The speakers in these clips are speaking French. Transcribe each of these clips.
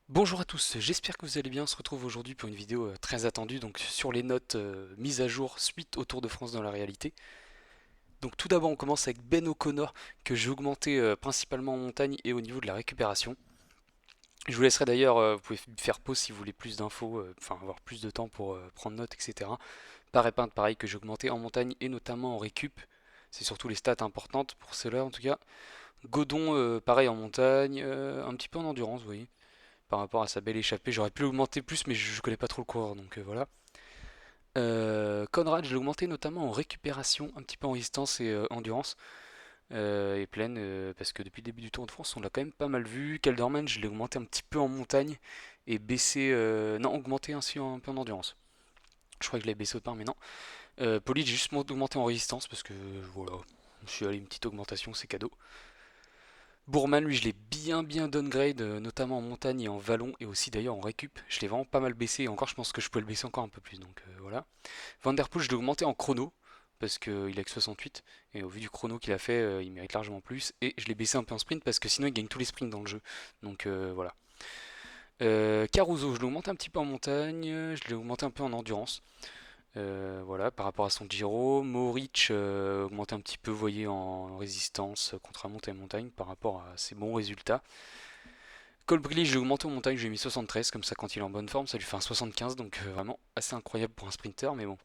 Bonjour à tous, j'espère que vous allez bien. On se retrouve aujourd'hui pour une vidéo très attendue donc sur les notes mises à jour suite au Tour de France dans la réalité. Donc tout d'abord on commence avec Ben O'Connor que j'ai augmenté principalement en montagne et au niveau de la récupération. Je vous laisserai d'ailleurs, vous pouvez faire pause si vous voulez plus d'infos, enfin avoir plus de temps pour prendre note, etc. Par épingle pareil que j'ai augmenté en montagne et notamment en récup. C'est surtout les stats importantes pour cela en tout cas. Godon pareil en montagne, un petit peu en endurance vous voyez par rapport à sa belle échappée. J'aurais pu l'augmenter plus, mais je connais pas trop le coureur, donc voilà. Conrad, je l'ai augmenté notamment en récupération, un petit peu en résistance et endurance, et pleine, parce que depuis le début du Tour de France, on l'a quand même pas mal vu. Kelderman, je l'ai augmenté un petit peu en montagne, et baissé, non, augmenté ainsi un peu en endurance. Je crois que je l'ai baissé au départ, mais non. Poli, j'ai juste augmenté en résistance, parce que voilà, je suis allé une petite augmentation, c'est cadeau. Bourman, lui, je l'ai bien downgrade, notamment en montagne et en vallon, et aussi d'ailleurs en récup. Je l'ai vraiment pas mal baissé, et encore, je pense que je peux le baisser encore un peu plus, donc voilà. Van Der Poel, je l'ai augmenté en chrono, parce qu'il a que 68, et au vu du chrono qu'il a fait, il mérite largement plus. Et je l'ai baissé un peu en sprint, parce que sinon il gagne tous les sprints dans le jeu, donc voilà. Caruso, je l'ai augmenté un petit peu en montagne, je l'ai augmenté un peu en endurance. Voilà, par rapport à son Giro. Mohoric augmenté un petit peu, vous voyez, en résistance contre la montée et montagne par rapport à ses bons résultats. Colbrelli, j'ai augmenté en montagne, j'ai mis 73, comme ça quand il est en bonne forme, ça lui fait un 75, donc vraiment assez incroyable pour un sprinter, mais bon.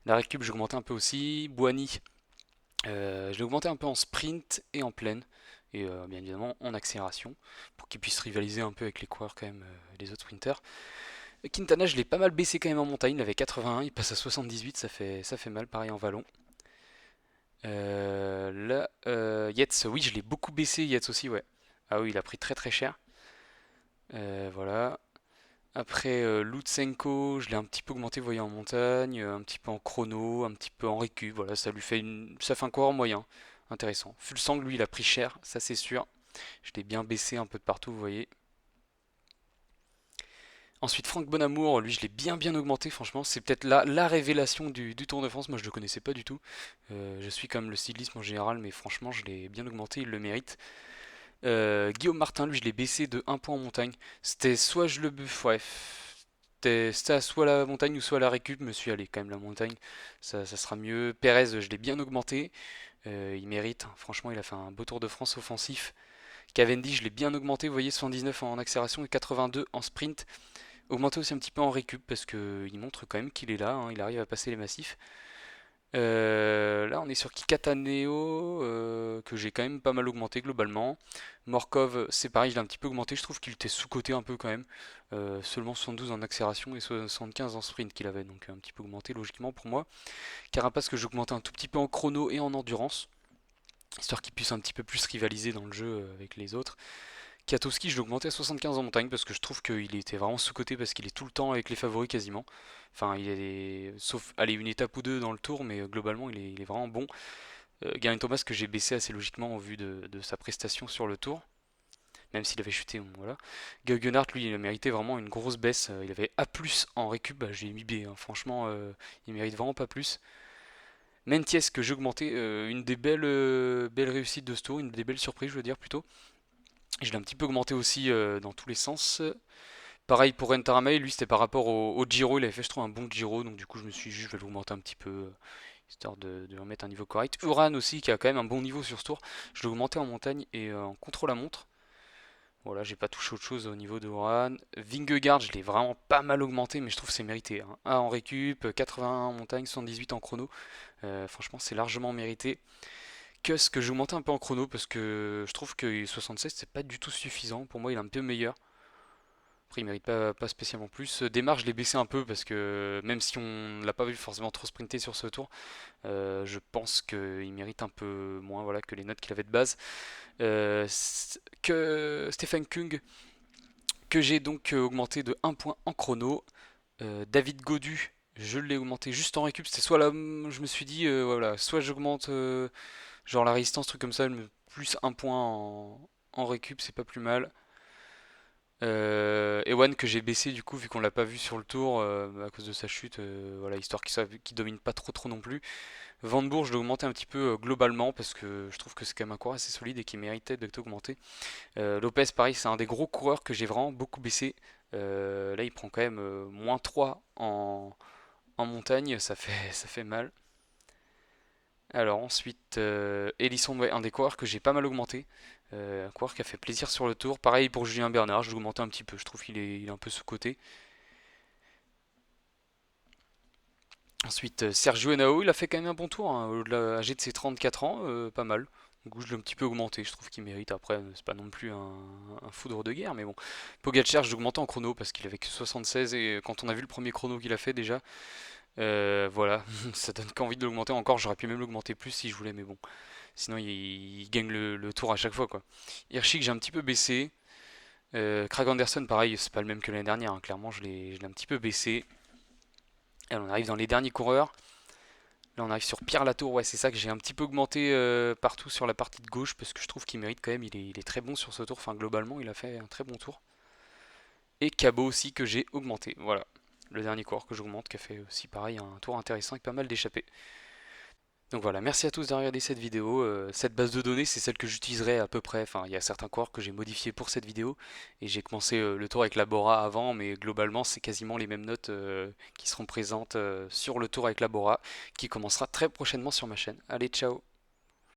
La récup, j'ai augmenté un peu aussi. Boigny, je l'ai augmenté un peu en sprint et en plaine, et bien évidemment en accélération, pour qu'il puisse rivaliser un peu avec les coureurs quand même, les autres sprinters. Quintana, je l'ai pas mal baissé quand même en montagne, il avait 81, il passe à 78, ça fait mal, pareil en vallon. Là, Yates, oui, je l'ai beaucoup baissé, Yates aussi, ouais. Ah oui, il a pris très cher. Voilà. Après, Lutsenko, je l'ai un petit peu augmenté, vous voyez, en montagne, un petit peu en chrono, un petit peu en récup. Voilà, ça fait un coureur moyen. Intéressant. Fulsang, lui, il a pris cher, ça c'est sûr. Je l'ai bien baissé un peu de partout, vous voyez. Ensuite, Franck Bonamour, lui, je l'ai bien augmenté, franchement. C'est peut-être la révélation du Tour de France. Moi, je le connaissais pas du tout. Je suis comme le cyclisme en général, mais franchement, je l'ai bien augmenté, il le mérite. Guillaume Martin, lui, je l'ai baissé de 1 point en montagne. C'était soit je le buff, ouais. C'était soit la montagne ou soit la récup. Je me suis allé quand même la montagne, ça sera mieux. Pérez, je l'ai bien augmenté. Il mérite, hein. Franchement, il a fait un beau Tour de France offensif. Cavendish, je l'ai bien augmenté. Vous voyez, 79 en accélération et 82 en sprint. Augmenté aussi un petit peu en récup parce qu'il montre quand même qu'il est là, hein. Il arrive à passer les massifs. Là, on est sur Kikataneo, que j'ai quand même pas mal augmenté globalement. Morkov, c'est pareil, je l'ai un petit peu augmenté. Je trouve qu'il était sous-coté un peu quand même. Seulement 72 en accélération et 75 en sprint qu'il avait, donc un petit peu augmenté logiquement pour moi. Carapace, que j'ai augmenté un tout petit peu en chrono et en endurance, histoire qu'il puisse un petit peu plus rivaliser dans le jeu avec les autres. Kiatowski, je l'ai augmenté à 75 en montagne parce que je trouve qu'il était vraiment sous-coté parce qu'il est tout le temps avec les favoris quasiment. Enfin, sauf aller une étape ou deux dans le tour, mais globalement, il est vraiment bon. Geraint Thomas, que j'ai baissé assez logiquement au vu de sa prestation sur le tour, même s'il avait chuté, bon, voilà. Guggenhardt, lui, il a mérité vraiment une grosse baisse. Il avait A+, en récup, bah, j'ai mis B, hein. Franchement, il mérite vraiment pas plus. Menties, que j'ai augmenté, une des belles réussites de ce tour, une des belles surprises, je veux dire, plutôt. Je l'ai un petit peu augmenté aussi dans tous les sens. Pareil pour Rentaramei, lui c'était par rapport au Giro, il avait fait je trouve un bon Giro, donc du coup je me suis dit je vais l'augmenter un petit peu, histoire de remettre un niveau correct. Uran aussi qui a quand même un bon niveau sur ce tour, je l'ai augmenté en montagne et en contre-la-montre. Voilà, j'ai pas touché autre chose au niveau de Uran. Vingegaard, je l'ai vraiment pas mal augmenté, mais je trouve que c'est mérité, hein. 1 en récup, 81 en montagne, 78 en chrono. Franchement, c'est largement mérité. Kuss, que j'ai augmenté un peu en chrono parce que je trouve que 76 c'est pas du tout suffisant. Pour moi, il est un peu meilleur. Après, il mérite pas spécialement plus. Démarche, je l'ai baissé un peu parce que même si on ne l'a pas vu forcément trop sprinter sur ce tour, je pense qu'il mérite un peu moins voilà, que les notes qu'il avait de base. Que Stephen Kung, que j'ai donc augmenté de 1 point en chrono. David Godu, je l'ai augmenté juste en récup. C'était soit là, je me suis dit, voilà, soit j'augmente genre la résistance, truc comme ça, plus 1 point en récup, c'est pas plus mal. Ewan que j'ai baissé du coup vu qu'on l'a pas vu sur le tour à cause de sa chute, voilà, histoire qu'il domine pas trop non plus. Van de Bourg, je l'ai augmenté un petit peu globalement parce que je trouve que c'est quand même un coureur assez solide et qui méritait d'être augmenté. Lopez, pareil, c'est un des gros coureurs que j'ai vraiment beaucoup baissé. Là, il prend quand même -3 en montagne, ça fait mal. Alors ensuite, Hélisson, ouais, un des coureurs que j'ai pas mal augmenté. Un coureur qui a fait plaisir sur le tour. Pareil pour Julien Bernard, je l'ai augmenté un petit peu. Je trouve il est un peu sous-coté. Ensuite, Sergio Henao, il a fait quand même un bon tour, hein, âgé de ses 34 ans, pas mal. Du coup, je l'ai un petit peu augmenté, je trouve qu'il mérite. Après, c'est pas non plus un foudre de guerre, mais bon. Pogacar, je l'ai augmenté en chrono parce qu'il avait que 76 et quand on a vu le premier chrono qu'il a fait déjà, voilà, ça donne qu'envie de l'augmenter encore. J'aurais pu même l'augmenter plus si je voulais, mais bon. Sinon, il gagne le tour à chaque fois, quoi. Hirschi, que j'ai un petit peu baissé. Craig Anderson, pareil, c'est pas le même que l'année dernière, hein, clairement, je l'ai un petit peu baissé. Et on arrive dans les derniers coureurs. Là, on arrive sur Pierre Latour, ouais, c'est ça que j'ai un petit peu augmenté partout sur la partie de gauche parce que je trouve qu'il mérite quand même, il est très bon sur ce tour, enfin globalement, il a fait un très bon tour. Et Cabot aussi que j'ai augmenté, voilà. Le dernier coureur que j'augmente qui a fait aussi pareil un tour intéressant avec pas mal d'échappées. Donc voilà, merci à tous d'avoir regardé cette vidéo. Cette base de données, c'est celle que j'utiliserai à peu près. Enfin, il y a certains coureurs que j'ai modifiés pour cette vidéo. Et j'ai commencé le tour avec la Bora avant, mais globalement, c'est quasiment les mêmes notes qui seront présentes sur le tour avec la Bora, qui commencera très prochainement sur ma chaîne. Allez, ciao!